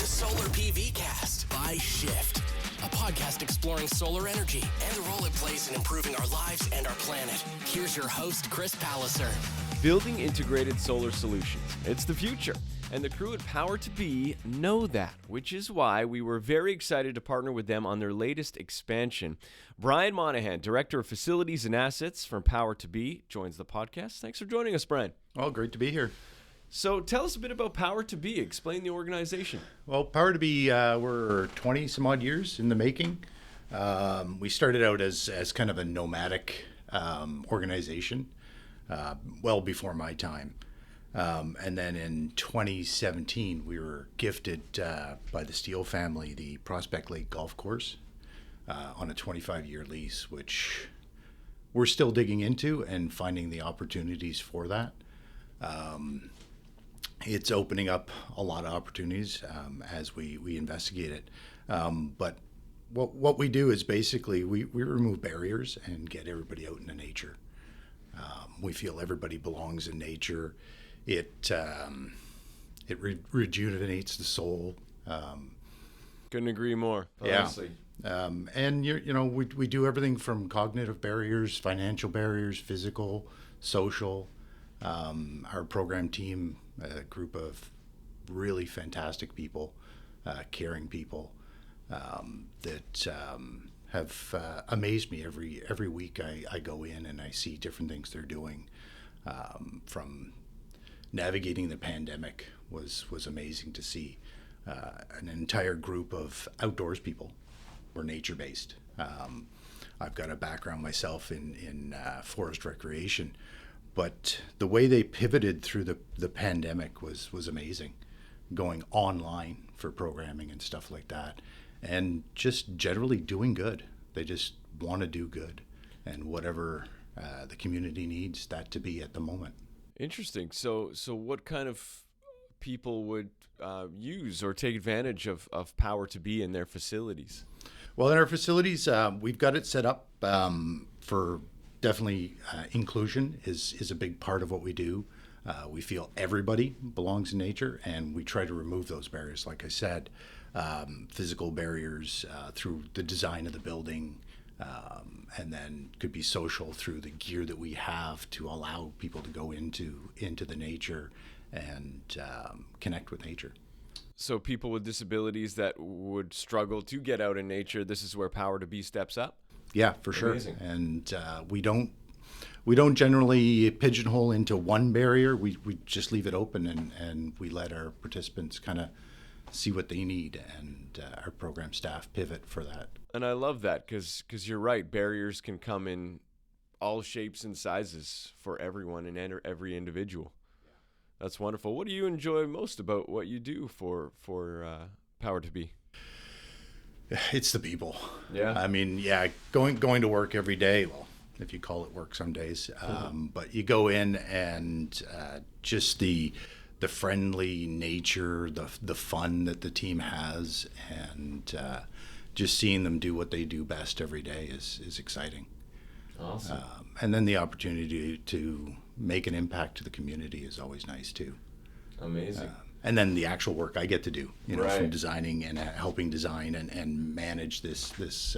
Solar PV Cast by Shift, a podcast exploring solar energy and the role it plays in improving our lives and our planet. Here's your host, Chris Palliser. Building integrated solar solutions. It's the future. And the crew at Power to Be know that, which is why we were very excited to partner with them on their latest expansion. Brian Monaghan, Director of Facilities and Assets from Power to Be, joins the podcast. Thanks for joining us, Brian. Well, great to be here. So tell us a bit about Power to Be. Explain the organization. Well, Power to Be, we're 20 some odd years in the making. We started out as kind of a nomadic organization well before my time. And then in 2017, we were gifted by the Steele family the Prospect Lake Golf Course on a 25-year lease, which we're still digging into and finding the opportunities for that. It's opening up a lot of opportunities as we investigate it. But what we do is basically we remove barriers and get everybody out into nature. We feel everybody belongs in nature. It rejuvenates the soul. Couldn't agree more, honestly. Yeah. And we do everything from cognitive barriers, financial barriers, physical, social. Our program team, a group of really fantastic people, caring people that have amazed me every week. I go in and I see different things they're doing. From navigating the pandemic was amazing to see. An entire group of outdoors people were nature-based. I've got a background myself in forest recreation, but the way they pivoted through the pandemic was amazing, going online for programming and stuff like that, and just generally doing good. They just want to do good, and whatever the community needs that to be at the moment. Interesting. So what kind of people would use or take advantage of Power to Be in their facilities? Well, in our facilities, we've got it set up for definitely inclusion is a big part of what we do. We feel everybody belongs in nature, and we try to remove those barriers. Like I said, physical barriers through the design of the building, and then could be social through the gear that we have to allow people to go into the nature and connect with nature. So people with disabilities that would struggle to get out in nature, this is where Power to Be steps up? Yeah, for sure. Amazing. And we don't generally pigeonhole into one barrier. We just leave it open and we let our participants kind of see what they need, and our program staff pivot for that. And I love that because you're right. Barriers can come in all shapes and sizes for everyone and every individual. That's wonderful. What do you enjoy most about what you do for Power to Be? It's the people. Yeah. I mean, going to work every day. Well, if you call it work some days, but you go in and just the friendly nature, the fun that the team has, and just seeing them do what they do best every day is exciting. Awesome. And then the opportunity to make an impact to the community is always nice too. Amazing. And then the actual work I get to do, Right. from designing and helping design and manage this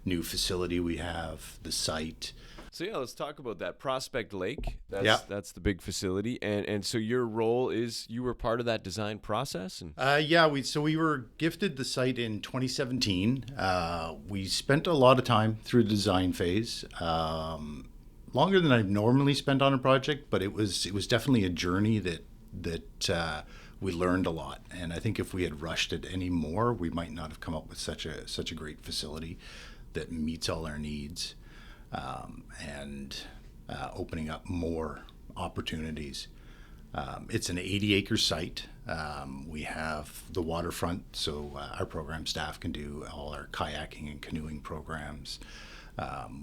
new facility we have, the site. So yeah, let's talk about that. Prospect Lake, Yeah. that's the big facility. And so your role is you were part of that design process? And we were gifted the site in 2017. We spent a lot of time through the design phase, longer than I've normally spent on a project, but it was definitely a journey that we learned a lot. And I think if we had rushed it any more, we might not have come up with such a great facility that meets all our needs. And opening up more opportunities. It's an 80-acre site. We have the waterfront, so our program staff can do all our kayaking and canoeing programs.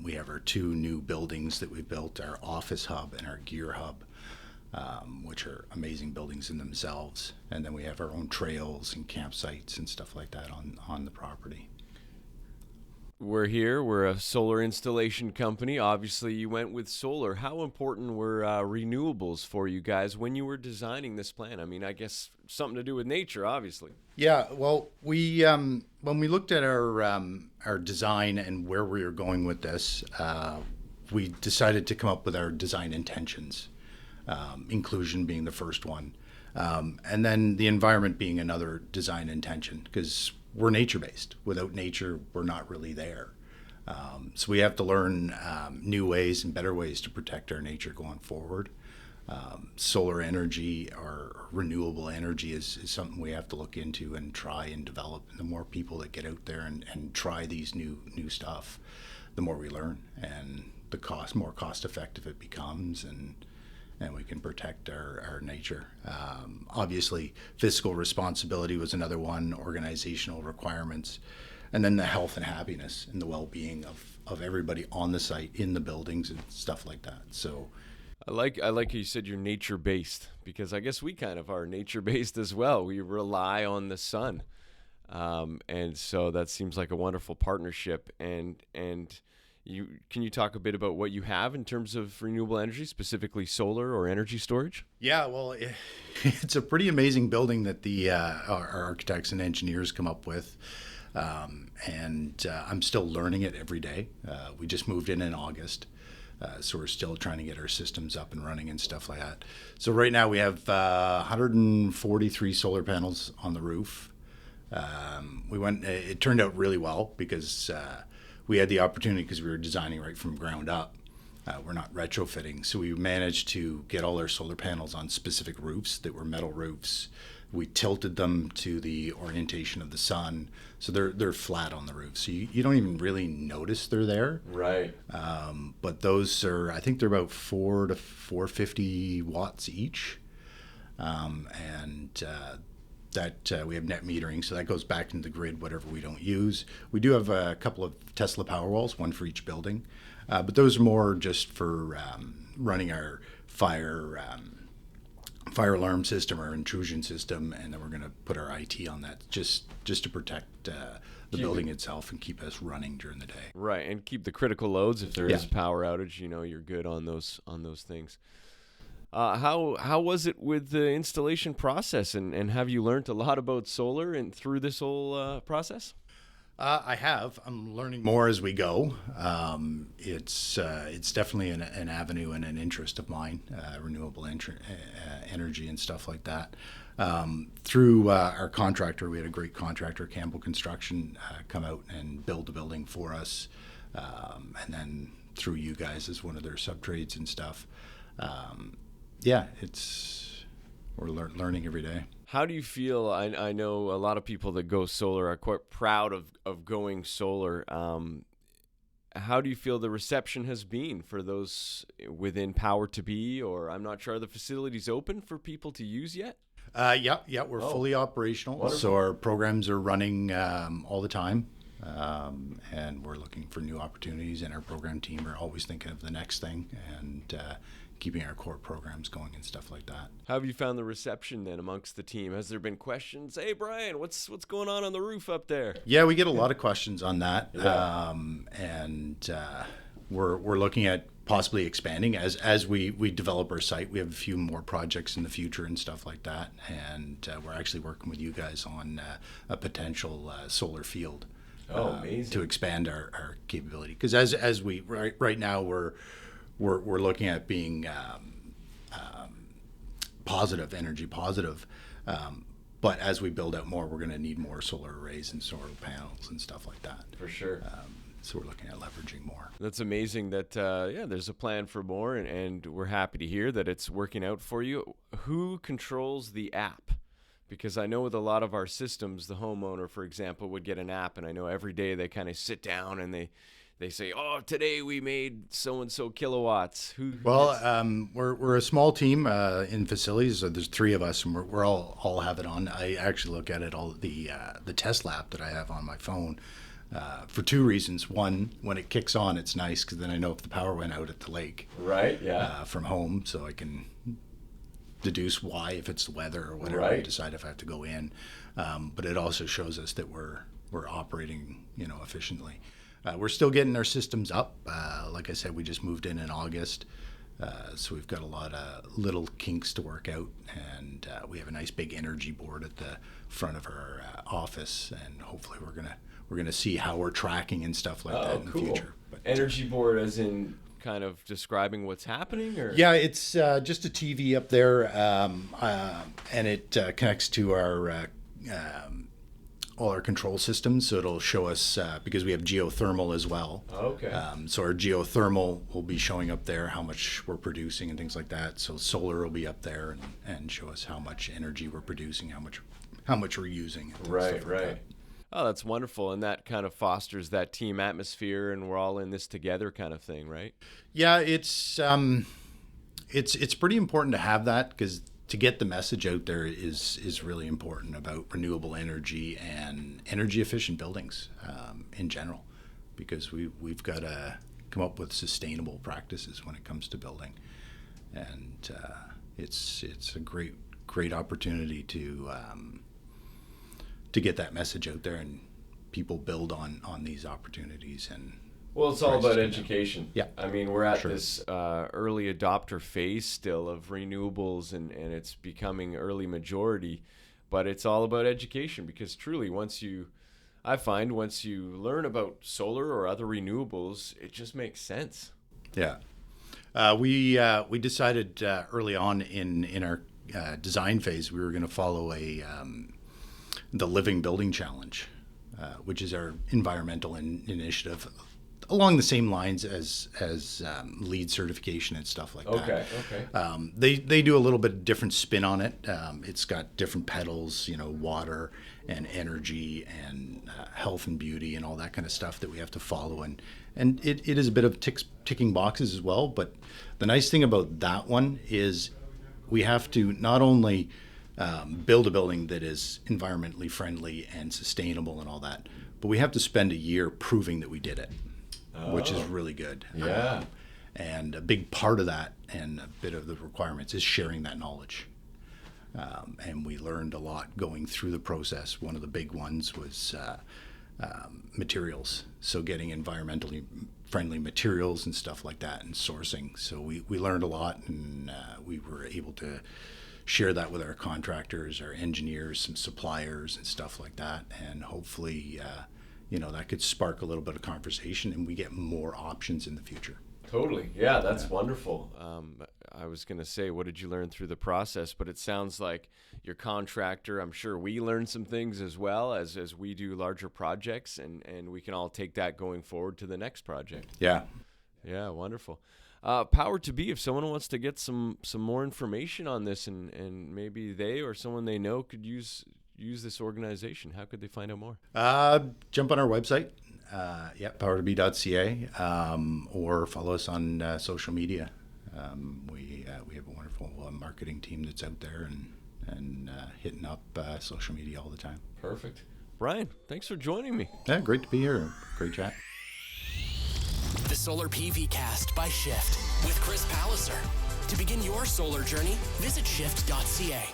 We have our two new buildings that we built, our office hub and our gear hub, which are amazing buildings in themselves. And then we have our own trails and campsites and stuff like that on the property. we're here. We're a solar installation company. Obviously, you went with solar. How important were renewables for you guys when you were designing this plan? I mean, I guess something to do with nature, obviously. Yeah, well, we when we looked at our design and where we were going with this, we decided to come up with our design intentions, inclusion being the first one, and then the environment being another design intention, because we're nature-based. Without nature, we're not really there. So we have to learn new ways and better ways to protect our nature going forward. Solar energy or renewable energy is something we have to look into and try and develop. And the more people that get out there and try these new stuff, the more we learn, and the more cost effective it becomes, and we can protect our nature. Obviously, fiscal responsibility was another one, organizational requirements, and then the health and happiness and the well-being of everybody on the site, in the buildings and stuff like that. So I like you said you're nature-based, because I guess we kind of are nature-based as well. We rely on the sun. And so that seems like a wonderful partnership. And can you talk a bit about what you have in terms of renewable energy, specifically solar or energy storage? yeah, well, it's a pretty amazing building that our architects and engineers come up with. And I'm still learning it every day. We just moved in August. So we're still trying to get our systems up and running and stuff like that. So right now we have 143 solar panels on the roof. It turned out really well because we had the opportunity, because we were designing right from ground up. We're not retrofitting. So we managed to get all our solar panels on specific roofs that were metal roofs. We tilted them to the orientation of the sun, so they're flat on the roof. So you don't even really notice they're there. Right. But those are, I think they're about 4 to 450 watts each. We have net metering, so that goes back into the grid, whatever we don't use. We do have a couple of Tesla Powerwalls, one for each building. But those are more just for running our fire alarm system or intrusion system, and then we're going to put our IT on that just to protect the building itself and keep us running during the day. Right, and keep the critical loads. If there is a power outage, you're good on those things. How was it with the installation process, and have you learned a lot about solar and through this whole process? I have. I'm learning more as we go. It's definitely an avenue and an interest of mine, renewable energy and stuff like that. Through our contractor, we had a great contractor, Campbell Construction, come out and build the building for us, and then through you guys as one of their sub-trades and stuff. We're learning every day. How do you feel? I know a lot of people that go solar are quite proud of going solar. How do you feel the reception has been for those within Power to Be, or I'm not sure, are the facilities open for people to use yet? We're fully operational. Wonderful. So our programs are running all the time, and we're looking for new opportunities, and our program team are always thinking of the next thing and keeping our core programs going and stuff like that. How have you found the reception then amongst the team? Has there been questions? Hey, Brian, what's going on the roof up there? Yeah, we get a lot of questions on that. Yeah. We're looking at possibly expanding as we develop our site. We have a few more projects in the future and stuff like that, and we're actually working with you guys on a potential solar field. Amazing. To expand our capability, because as we right now we're looking at being energy positive, but as we build out more, we're going to need more solar arrays and solar panels and stuff like that. For sure. So we're looking at leveraging more. That's amazing that, there's a plan for more, and we're happy to hear that it's working out for you. Who controls the app? Because I know with a lot of our systems, the homeowner, for example, would get an app, and I know every day they kind of sit down and they say, oh, today we made so-and-so kilowatts. We're a small team in facilities. So there's 3 of us, and we're all have it on. I actually look at it all the Tesla app that I have on my phone for 2 reasons. One, when it kicks on, it's nice because then I know if the power went out at the lake. Right, yeah. From home, so I can deduce why, if it's the weather or whatever, right. I decide if I have to go in. But it also shows us that we're operating, efficiently. We're still getting our systems up. Like I said, we just moved in August. So we've got a lot of little kinks to work out, and we have a nice big energy board at the front of our office, and hopefully we're gonna see how we're tracking and stuff like that in the future. But, energy board, as in kind of describing what's happening, or it's just a TV up there, and it connects to our all our control systems, so it'll show us because we have geothermal as well. Okay. So our geothermal will be showing up there, how much we're producing and things like that. So solar will be up there and show us how much energy we're producing, how much we're using. And Right, stuff like right. that. Oh, that's wonderful, and that kind of fosters that team atmosphere, and we're all in this together kind of thing, right? Yeah, it's pretty important to have that, because to get the message out there is really important about renewable energy and energy efficient buildings in general, because we've got to come up with sustainable practices when it comes to building, and it's a great opportunity to get that message out there, and people build on these opportunities. And Well, it's all about education. Yeah. I mean, we're at Sure. this early adopter phase still of renewables, and it's becoming early majority, but it's all about education, because truly I find once you learn about solar or other renewables, it just makes sense. Yeah. We decided early on in our design phase, we were going to follow the Living Building Challenge, which is our environmental initiative, along the same lines as LEED certification and stuff like that. Okay. They do a little bit different spin on it. It's got different pedals, water and energy and health and beauty and all that kind of stuff that we have to follow. And it is a bit of ticking boxes as well. But the nice thing about that one is we have to not only build a building that is environmentally friendly and sustainable and all that, but we have to spend a year proving that we did it, which is really good. Yeah. And a big part of that, and a bit of the requirements, is sharing that knowledge. And we learned a lot going through the process. One of the big ones was materials. So getting environmentally friendly materials and stuff like that, and sourcing. So we learned a lot, and we were able to share that with our contractors, our engineers, some suppliers and stuff like that. And hopefully, that could spark a little bit of conversation, and we get more options in the future. Totally. Yeah, that's wonderful. I was going to say, what did you learn through the process? But it sounds like your contractor, I'm sure we learned some things as well as we do larger projects, and we can all take that going forward to the next project. Yeah. Yeah, wonderful. Power to be, if someone wants to get some more information on this, and maybe they or someone they know could use this organization, how could they find out more? Jump on our website, powertobe.ca, or follow us on social media. We have a wonderful marketing team that's out there and hitting up social media all the time. Perfect. Brian, thanks for joining me. Yeah, great to be here. Great chat. The Solar PV Cast by Shift with Chris Palliser. To begin your solar journey, visit shift.ca.